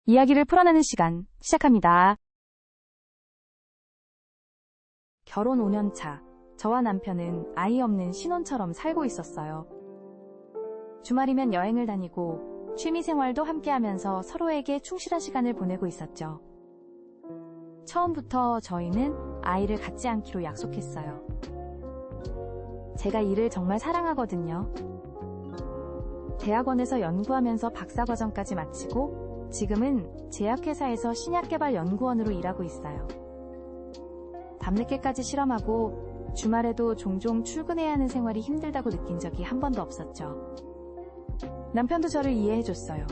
이야기를 풀어내는 시간 시작합니다. 결혼 5년 차, 저와 남편은 아이 없는 신혼처럼 살고 있었어요. 주말이면 여행을 다니고 취미생활도 함께하면서 서로에게 충실한 시간을 보내고 있었죠. 처음부터 저희는 아이를 갖지 않기로 약속했어요. 제가 일을 정말 사랑하거든요. 대학원에서 연구하면서 박사과정까지 마치고 지금은 제약회사에서 신약개발연구원으로 일하고 있어요. 밤늦게까지 실험하고 주말에도 종종 출근해야 하는 생활이 힘들다고 느낀 적이 한 번도 없었죠. 남편도 저를 이해해줬어요.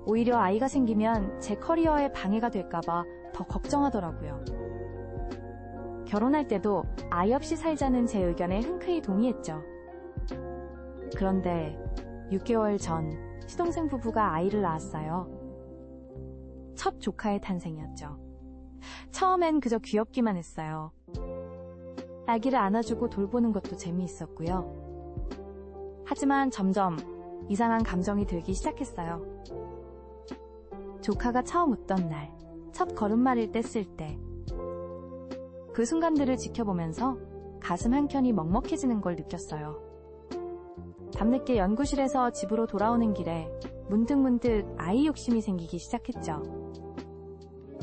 오히려 아이가 생기면 제 커리어에 방해가 될까봐 더 걱정하더라고요. 결혼할 때도 아이 없이 살자는 제 의견에 흔쾌히 동의했죠. 그런데 6개월 전 시동생 부부가 아이를 낳았어요. 첫 조카의 탄생이었죠. 처음엔 그저 귀엽기만 했어요. 아기를 안아주고 돌보는 것도 재미있었고요. 하지만 점점 이상한 감정이 들기 시작했어요. 조카가 처음 웃던 날, 첫 걸음마를 뗐을 때, 그 순간들을 지켜보면서 가슴 한켠이 먹먹해지는 걸 느꼈어요. 밤늦게 연구실에서 집으로 돌아오는 길에 문득문득 아이 욕심이 생기기 시작했죠.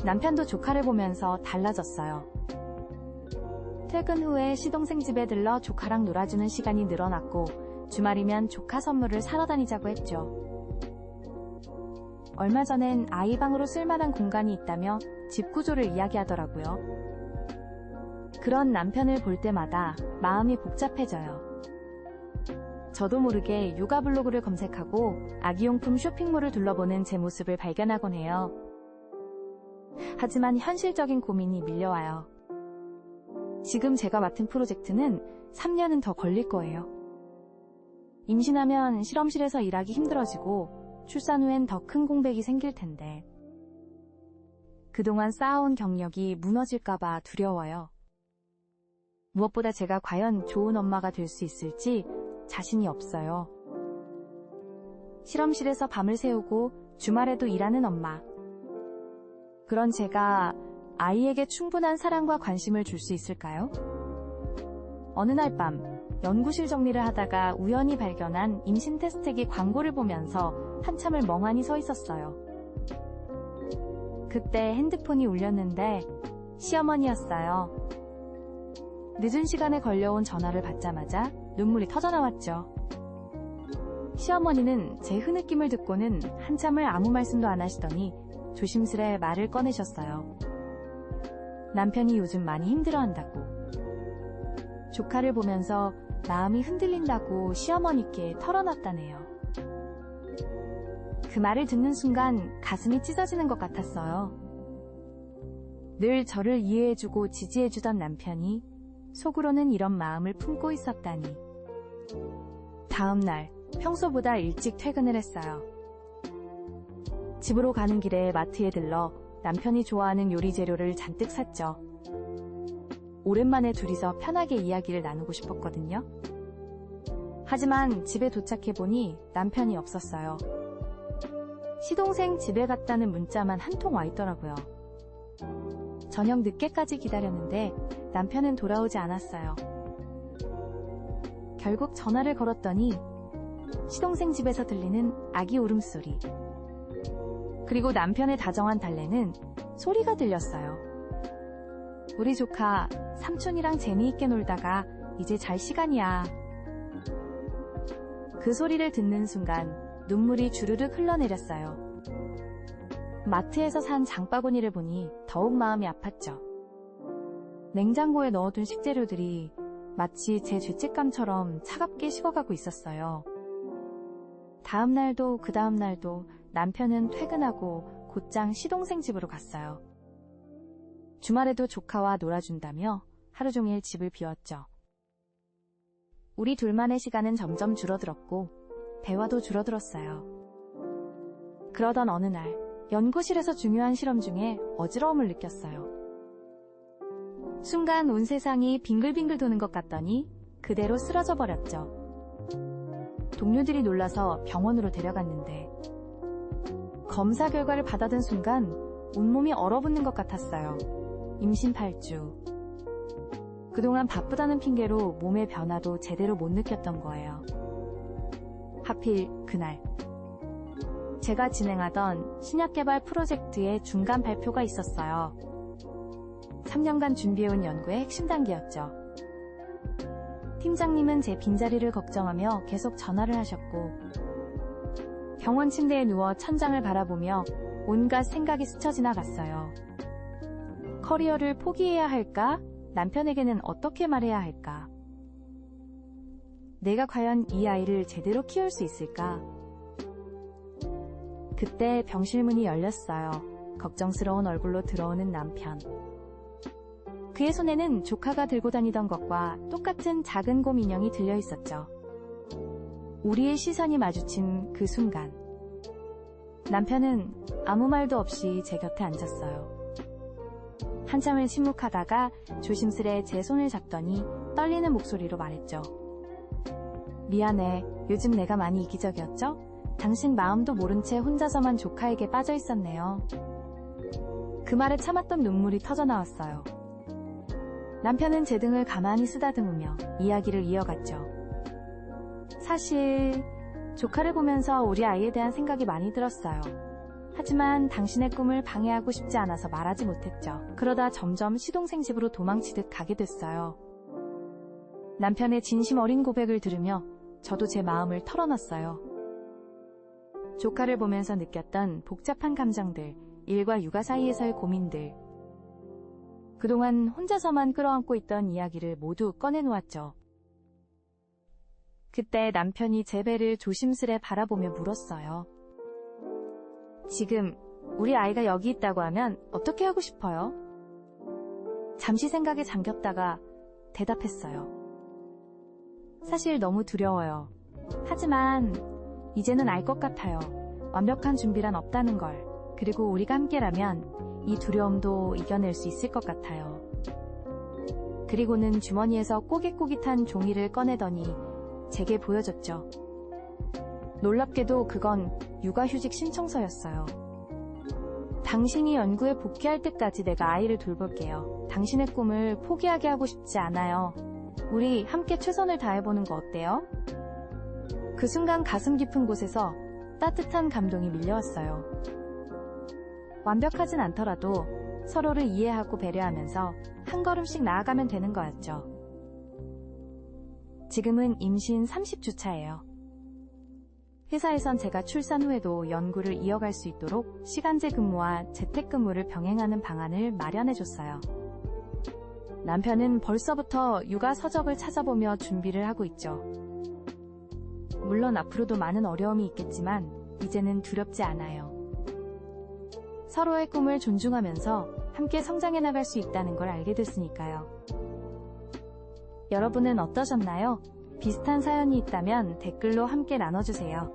남편도 조카를 보면서 달라졌어요. 퇴근 후에 시동생 집에 들러 조카랑 놀아주는 시간이 늘어났고 주말이면 조카 선물을 사러 다니자고 했죠. 얼마 전엔 아이 방으로 쓸만한 공간이 있다며 집 구조를 이야기하더라고요. 그런 남편을 볼 때마다 마음이 복잡해져요. 저도 모르게 육아 블로그를 검색하고 아기용품 쇼핑몰을 둘러보는 제 모습을 발견하곤 해요. 하지만 현실적인 고민이 밀려와요. 지금 제가 맡은 프로젝트는 3년은 더 걸릴 거예요. 임신하면 실험실에서 일하기 힘들어지고 출산 후엔 더 큰 공백이 생길 텐데 그동안 쌓아온 경력이 무너질까봐 두려워요. 무엇보다 제가 과연 좋은 엄마가 될 수 있을지 자신이 없어요. 실험실에서 밤을 새우고 주말에도 일하는 엄마. 그런 제가 아이에게 충분한 사랑과 관심을 줄 수 있을까요? 어느 날 밤 연구실 정리를 하다가 우연히 발견한 임신 테스트기 광고를 보면서 한참을 멍하니 서 있었어요. 그때 핸드폰이 울렸는데 시어머니였어요. 늦은 시간에 걸려온 전화를 받자마자 눈물이 터져나왔죠. 시어머니는 제 흐느낌을 듣고는 한참을 아무 말씀도 안 하시더니 조심스레 말을 꺼내셨어요. 남편이 요즘 많이 힘들어한다고. 조카를 보면서 마음이 흔들린다고 시어머니께 털어놨다네요. 그 말을 듣는 순간 가슴이 찢어지는 것 같았어요. 늘 저를 이해해주고 지지해주던 남편이 속으로는 이런 마음을 품고 있었다니. 다음 날 평소보다 일찍 퇴근을 했어요. 집으로 가는 길에 마트에 들러 남편이 좋아하는 요리 재료를 잔뜩 샀죠. 오랜만에 둘이서 편하게 이야기를 나누고 싶었거든요. 하지만 집에 도착해보니 남편이 없었어요. 시동생 집에 갔다는 문자만 한 통 와 있더라고요. 저녁 늦게까지 기다렸는데 남편은 돌아오지 않았어요. 결국 전화를 걸었더니 시동생 집에서 들리는 아기 울음소리, 그리고 남편의 다정한 달래는 소리가 들렸어요. 우리 조카 삼촌이랑 재미있게 놀다가 이제 잘 시간이야. 그 소리를 듣는 순간 눈물이 주르륵 흘러내렸어요. 마트에서 산 장바구니를 보니 더욱 마음이 아팠죠. 냉장고에 넣어둔 식재료들이 마치 제 죄책감처럼 차갑게 식어가고 있었어요. 다음 날도 그 다음 날도 남편은 퇴근하고 곧장 시동생 집으로 갔어요. 주말에도 조카와 놀아준다며 하루 종일 집을 비웠죠. 우리 둘만의 시간은 점점 줄어들었고 대화도 줄어들었어요. 그러던 어느 날 연구실에서 중요한 실험 중에 어지러움을 느꼈어요. 순간 온 세상이 빙글빙글 도는 것 같더니 그대로 쓰러져 버렸죠. 동료들이 놀라서 병원으로 데려갔는데 검사 결과를 받아든 순간 온몸이 얼어붙는 것 같았어요. 임신 8주. 그동안 바쁘다는 핑계로 몸의 변화도 제대로 못 느꼈던 거예요. 하필 그날 제가 진행하던 신약 개발 프로젝트의 중간 발표가 있었어요. 3년간 준비해온 연구의 핵심 단계였죠. 팀장님은 제 빈자리를 걱정하며 계속 전화를 하셨고, 병원 침대에 누워 천장을 바라보며 온갖 생각이 스쳐 지나갔어요. 커리어를 포기해야 할까? 남편에게는 어떻게 말해야 할까? 내가 과연 이 아이를 제대로 키울 수 있을까? 그때 병실 문이 열렸어요. 걱정스러운 얼굴로 들어오는 남편. 그의 손에는 조카가 들고 다니던 것과 똑같은 작은 곰 인형이 들려 있었죠. 우리의 시선이 마주친 그 순간, 남편은 아무 말도 없이 제 곁에 앉았어요. 한참을 침묵하다가 조심스레 제 손을 잡더니 떨리는 목소리로 말했죠. 미안해. 요즘 내가 많이 이기적이었죠? 당신 마음도 모른 채 혼자서만 조카에게 빠져 있었네요. 그 말에 참았던 눈물이 터져 나왔어요. 남편은 제 등을 가만히 쓰다듬으며 이야기를 이어갔죠. 사실 조카를 보면서 우리 아이에 대한 생각이 많이 들었어요. 하지만 당신의 꿈을 방해하고 싶지 않아서 말하지 못했죠. 그러다 점점 시동생 집으로 도망치듯 가게 됐어요. 남편의 진심 어린 고백을 들으며 저도 제 마음을 털어놨어요. 조카를 보면서 느꼈던 복잡한 감정들, 일과 육아 사이에서의 고민들, 그동안 혼자서만 끌어안고 있던 이야기를 모두 꺼내놓았죠. 그때 남편이 제 배를 조심스레 바라보며 물었어요. 지금 우리 아이가 여기 있다고 하면 어떻게 하고 싶어요? 잠시 생각에 잠겼다가 대답했어요. 사실 너무 두려워요. 하지만 이제는 알 것 같아요. 완벽한 준비란 없다는 걸. 그리고 우리가 함께라면 이 두려움도 이겨낼 수 있을 것 같아요. 그리고는 주머니에서 꼬깃꼬깃한 종이를 꺼내더니 제게 보여줬죠. 놀랍게도 그건 육아휴직 신청서였어요. 당신이 연구에 복귀할 때까지 내가 아이를 돌볼게요. 당신의 꿈을 포기하게 하고 싶지 않아요. 우리 함께 최선을 다해보는 거 어때요? 그 순간 가슴 깊은 곳에서 따뜻한 감동이 밀려왔어요. 완벽하진 않더라도 서로를 이해하고 배려하면서 한 걸음씩 나아가면 되는 거였죠. 지금은 임신 30주 차예요. 회사에선 제가 출산 후에도 연구를 이어갈 수 있도록 시간제 근무와 재택근무를 병행하는 방안을 마련해줬어요. 남편은 벌써부터 육아 서적을 찾아보며 준비를 하고 있죠. 물론 앞으로도 많은 어려움이 있겠지만 이제는 두렵지 않아요. 서로의 꿈을 존중하면서 함께 성장해 나갈 수 있다는 걸 알게 됐으니까요. 여러분은 어떠셨나요? 비슷한 사연이 있다면 댓글로 함께 나눠주세요.